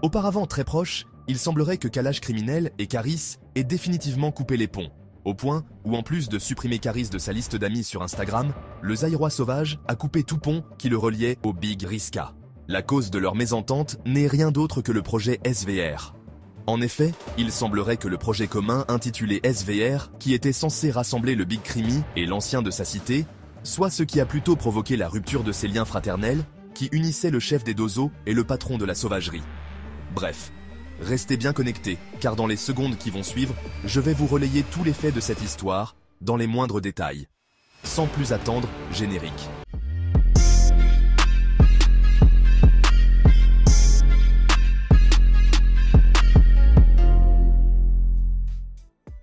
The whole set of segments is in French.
Auparavant très proches, il semblerait que Kalash Criminel et Caris aient définitivement coupé les ponts, au point où en plus de supprimer Caris de sa liste d'amis sur Instagram, le Zaïrois sauvage a coupé tout pont qui le reliait au Big Riska. La cause de leur mésentente n'est rien d'autre que le projet SVR. En effet, il semblerait que le projet commun intitulé SVR, qui était censé rassembler le Big Crimi et l'ancien de sa cité, soit ce qui a plutôt provoqué la rupture de ces liens fraternels qui unissaient le chef des Dozos et le patron de la sauvagerie. Bref, restez bien connectés, car dans les secondes qui vont suivre, je vais vous relayer tous les faits de cette histoire, dans les moindres détails. Sans plus attendre, générique.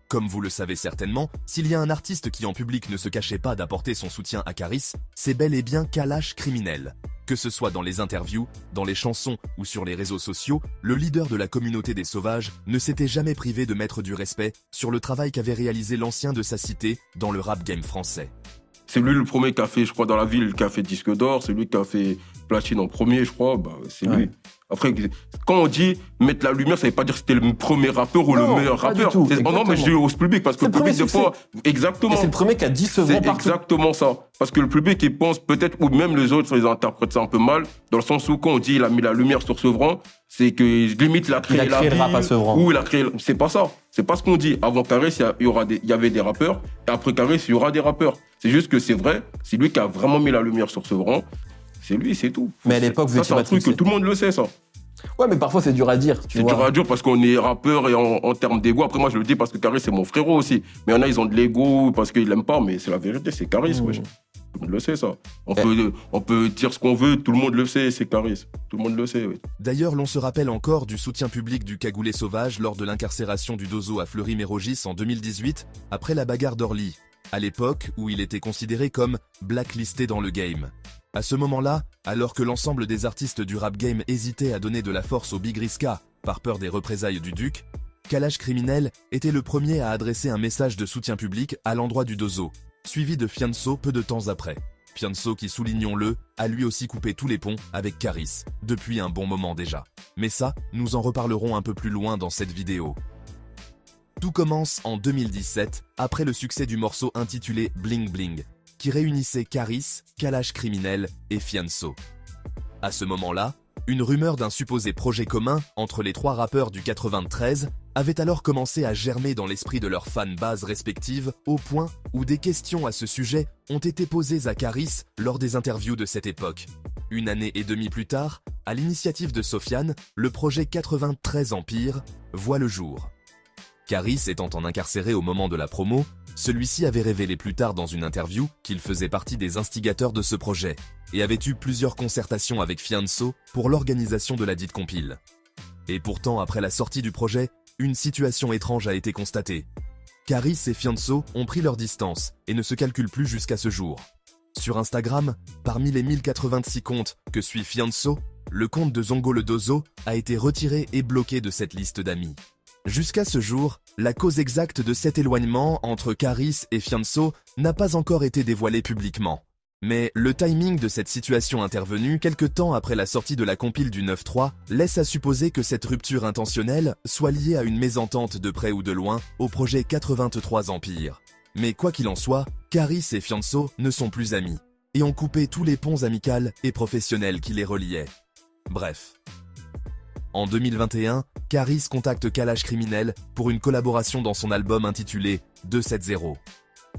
Comme vous le savez certainement, s'il y a un artiste qui en public ne se cachait pas d'apporter son soutien à Caris, c'est bel et bien Kalash Criminel. Que ce soit dans les interviews, dans les chansons ou sur les réseaux sociaux, le leader de la communauté des sauvages ne s'était jamais privé de mettre du respect sur le travail qu'avait réalisé l'ancien de sa cité dans le rap game français. C'est lui le premier qui a fait, je crois, dans la ville, qui a fait disque d'or, c'est lui qui a fait platine en premier, je crois, c'est lui. Après, quand on dit mettre la lumière, ça veut pas dire que c'était le premier rappeur ou le meilleur rappeur. Non, mais je dis au public, parce que le public, des fois, exactement. Et c'est le premier qui a 10 œuvres partout. C'est exactement ça. Parce que le public, il pense peut-être, ou même les autres, ils interprètent ça un peu mal, dans le sens où quand on dit il a mis la lumière sur Sevran, c'est que limite il a créé la le rap à Sevran. Ou il a créé, c'est pas ça. C'est pas ce qu'on dit. Avant Caris, il y avait des rappeurs, et après Caris, il y aura des rappeurs. C'est juste que c'est vrai, c'est lui qui a vraiment mis la lumière sur Sevran. C'est lui, c'est tout. Mais à l'époque, vous étiez c'est un truc que tout le monde le sait, ça. Ouais, mais parfois c'est dur à dire. C'est dur à dire parce qu'on est rappeur et en termes d'ego. Après, moi, je le dis parce que Caris, c'est mon frérot aussi. Mais il y en a, ils ont de l'ego parce qu'ils l'aiment pas, mais c'est la vérité, c'est Caris, wesh. Tout le monde le sait, ça. On peut dire ce qu'on veut, tout le monde le sait, c'est Caris. Tout le monde le sait, oui. D'ailleurs, l'on se rappelle encore du soutien public du Cagoulé Sauvage lors de l'incarcération du Dozo à Fleury-Mérogis en 2018, après la bagarre d'Orly, à l'époque où il était considéré comme blacklisté dans le game. À ce moment-là, alors que l'ensemble des artistes du rap game hésitaient à donner de la force au Big Riska par peur des représailles du Duc, Kalash Criminel était le premier à adresser un message de soutien public à l'endroit du Dozo, suivi de Fianso peu de temps après. Fianso qui, soulignons-le, a lui aussi coupé tous les ponts avec Caris, depuis un bon moment déjà. Mais ça, nous en reparlerons un peu plus loin dans cette vidéo. Tout commence en 2017, après le succès du morceau intitulé Bling Bling, qui réunissait Caris, Kalash Criminel et Fianso. À ce moment-là, une rumeur d'un supposé projet commun entre les trois rappeurs du 93 avait alors commencé à germer dans l'esprit de leurs fanbases respectives au point où des questions à ce sujet ont été posées à Caris lors des interviews de cette époque. Une année et demie plus tard, à l'initiative de Sofiane, le projet 93 Empire voit le jour. Caris étant en incarcéré au moment de la promo, celui-ci avait révélé plus tard dans une interview qu'il faisait partie des instigateurs de ce projet et avait eu plusieurs concertations avec Fianso pour l'organisation de la dite compile. Et pourtant, après la sortie du projet, une situation étrange a été constatée. Caris et Fianso ont pris leur distance et ne se calculent plus jusqu'à ce jour. Sur Instagram, parmi les 1086 comptes que suit Fianso, le compte de Zongo le Dozo a été retiré et bloqué de cette liste d'amis. Jusqu'à ce jour, la cause exacte de cet éloignement entre Caris et Fianso n'a pas encore été dévoilée publiquement. Mais le timing de cette situation intervenue quelque temps après la sortie de la compile du 9-3 laisse à supposer que cette rupture intentionnelle soit liée à une mésentente de près ou de loin au projet 83 Empire. Mais quoi qu'il en soit, Caris et Fianso ne sont plus amis et ont coupé tous les ponts amicaux et professionnels qui les reliaient. Bref. En 2021, Caris contacte Kalash Criminel pour une collaboration dans son album intitulé 270.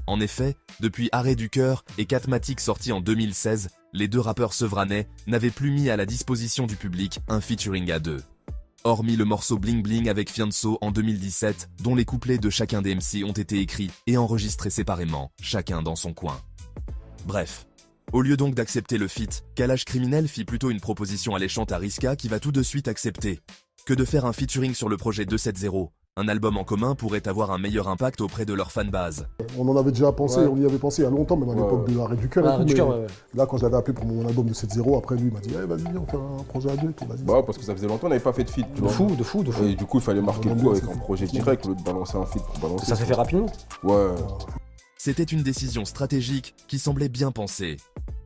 En effet, depuis Arrêt du cœur et Catmatic sorti en 2016, les deux rappeurs sevranais n'avaient plus mis à la disposition du public un featuring à deux. Hormis le morceau Bling Bling avec Fianso en 2017, dont les couplets de chacun des MC ont été écrits et enregistrés séparément, chacun dans son coin. Bref. Au lieu donc d'accepter le feat, Kalash Criminel fit plutôt une proposition alléchante à Riska qui va tout de suite accepter. Que de faire un featuring sur le projet 270, un album en commun pourrait avoir un meilleur impact auprès de leur fanbase. On en avait déjà pensé, on y avait pensé il y a longtemps, même à l'époque de Arrêt du cœur. Là, quand je l'avais appelé pour mon album de 7-0, après lui, il m'a dit hey, vas-y, on fait un projet à deux. Bah, parce que ça faisait longtemps, on n'avait pas fait de feat. De fou. Et du coup, il fallait marquer le coup avec un projet direct au lieu de balancer un feat pour balancer. Ça s'est fait rapidement. Ouais. C'était une décision stratégique qui semblait bien pensée.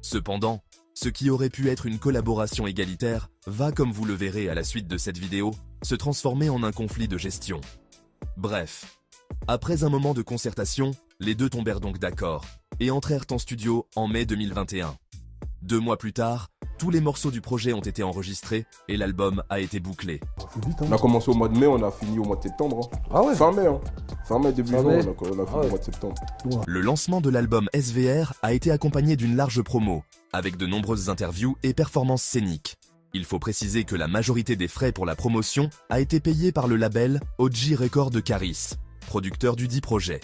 Cependant, Ce qui aurait pu être une collaboration égalitaire va, comme vous le verrez à la suite de cette vidéo, se transformer en un conflit de gestion. Bref, après un moment de concertation, les deux tombèrent donc d'accord et entrèrent en studio en mai 2021. 2 mois plus tard, tous les morceaux du projet ont été enregistrés et l'album a été bouclé. On a commencé au mois de mai, on a fini au mois de septembre. Hein. Ah ouais. Fin mai, hein. Fin mai, début juin, on a fini au mois de septembre. Le lancement de l'album SVR a été accompagné d'une large promo, avec de nombreuses interviews et performances scéniques. Il faut préciser que la majorité des frais pour la promotion a été payée par le label OG Records de Caris, producteur du dit projet.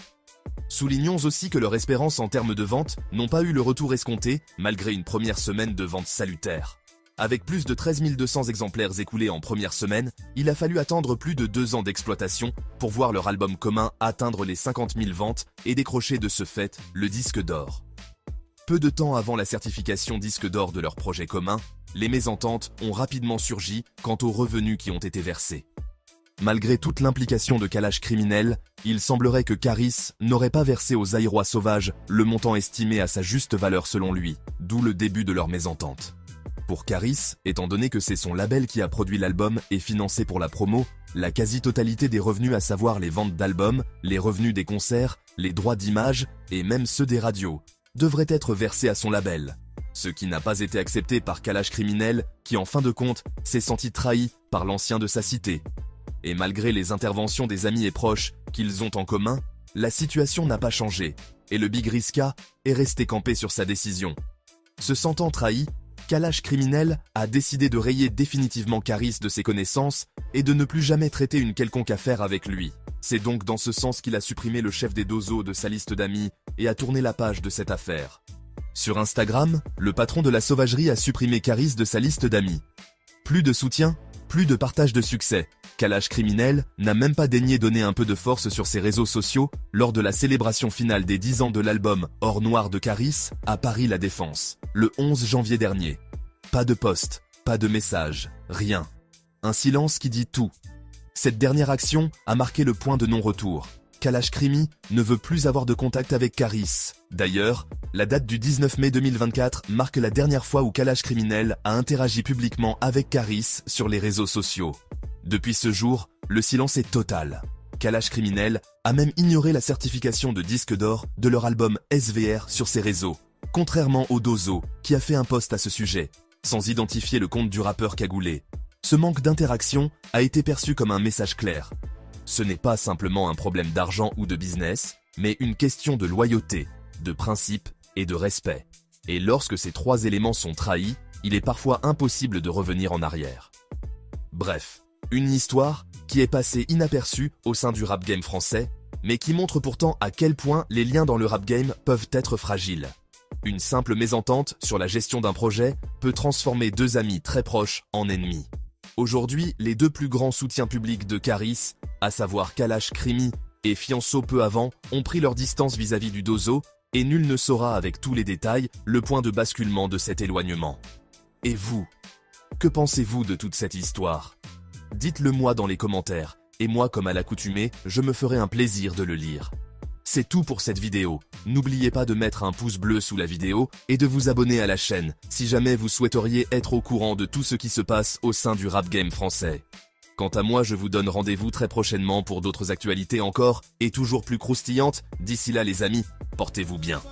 Soulignons aussi que leurs espérances en termes de vente n'ont pas eu le retour escompté malgré une première semaine de vente salutaire. Avec plus de 13 200 exemplaires écoulés en première semaine, il a fallu attendre plus de 2 ans d'exploitation pour voir leur album commun atteindre les 50 000 ventes et décrocher de ce fait le disque d'or. Peu de temps avant la certification disque d'or de leur projet commun, les mésententes ont rapidement surgi quant aux revenus qui ont été versés. Malgré toute l'implication de Kalash Criminel, il semblerait que Caris n'aurait pas versé aux Zaïrois sauvages le montant estimé à sa juste valeur selon lui, d'où le début de leur mésentente. Pour Caris, étant donné que c'est son label qui a produit l'album et financé pour la promo, la quasi-totalité des revenus, à savoir les ventes d'albums, les revenus des concerts, les droits d'image et même ceux des radios, devraient être versés à son label. Ce qui n'a pas été accepté par Kalash Criminel, qui en fin de compte s'est senti trahi par l'ancien de sa cité. Et malgré les interventions des amis et proches qu'ils ont en commun, la situation n'a pas changé, et le Big Riska est resté campé sur sa décision. Se sentant trahi, Kalash Criminel a décidé de rayer définitivement Caris de ses connaissances et de ne plus jamais traiter une quelconque affaire avec lui. C'est donc dans ce sens qu'il a supprimé le chef des Dozo de sa liste d'amis et a tourné la page de cette affaire. Sur Instagram, le patron de la sauvagerie a supprimé Caris de sa liste d'amis. Plus de soutien, plus de partage de succès. Kalash Criminel n'a même pas daigné donner un peu de force sur ses réseaux sociaux lors de la célébration finale des 10 ans de l'album Or Noir de Caris à Paris La Défense, le 11 janvier dernier. Pas de post, pas de message, rien. Un silence qui dit tout. Cette dernière action a marqué le point de non-retour. Kalash Crimi ne veut plus avoir de contact avec Caris. D'ailleurs, la date du 19 mai 2024 marque la dernière fois où Kalash Criminel a interagi publiquement avec Caris sur les réseaux sociaux. Depuis ce jour, le silence est total. Kalash Criminel a même ignoré la certification de disque d'or de leur album SVR sur ses réseaux, contrairement au Dozo, qui a fait un post à ce sujet, sans identifier le compte du rappeur cagoulé. Ce manque d'interaction a été perçu comme un message clair. Ce n'est pas simplement un problème d'argent ou de business, mais une question de loyauté, de principe et de respect. Et lorsque ces 3 éléments sont trahis, il est parfois impossible de revenir en arrière. Bref, une histoire qui est passée inaperçue au sein du rap game français, mais qui montre pourtant à quel point les liens dans le rap game peuvent être fragiles. Une simple mésentente sur la gestion d'un projet peut transformer 2 amis très proches en ennemis. Aujourd'hui, les 2 plus grands soutiens publics de Caris, à savoir Kalash Crimi et Fianso peu avant, ont pris leur distance vis-à-vis du Dozo, et nul ne saura avec tous les détails le point de basculement de cet éloignement. Et vous, que pensez-vous de toute cette histoire? Dites-le moi dans les commentaires, et moi comme à l'accoutumée, je me ferai un plaisir de le lire. C'est tout pour cette vidéo. N'oubliez pas de mettre un pouce bleu sous la vidéo et de vous abonner à la chaîne si jamais vous souhaiteriez être au courant de tout ce qui se passe au sein du rap game français. Quant à moi, je vous donne rendez-vous très prochainement pour d'autres actualités encore et toujours plus croustillantes. D'ici là les amis, portez-vous bien.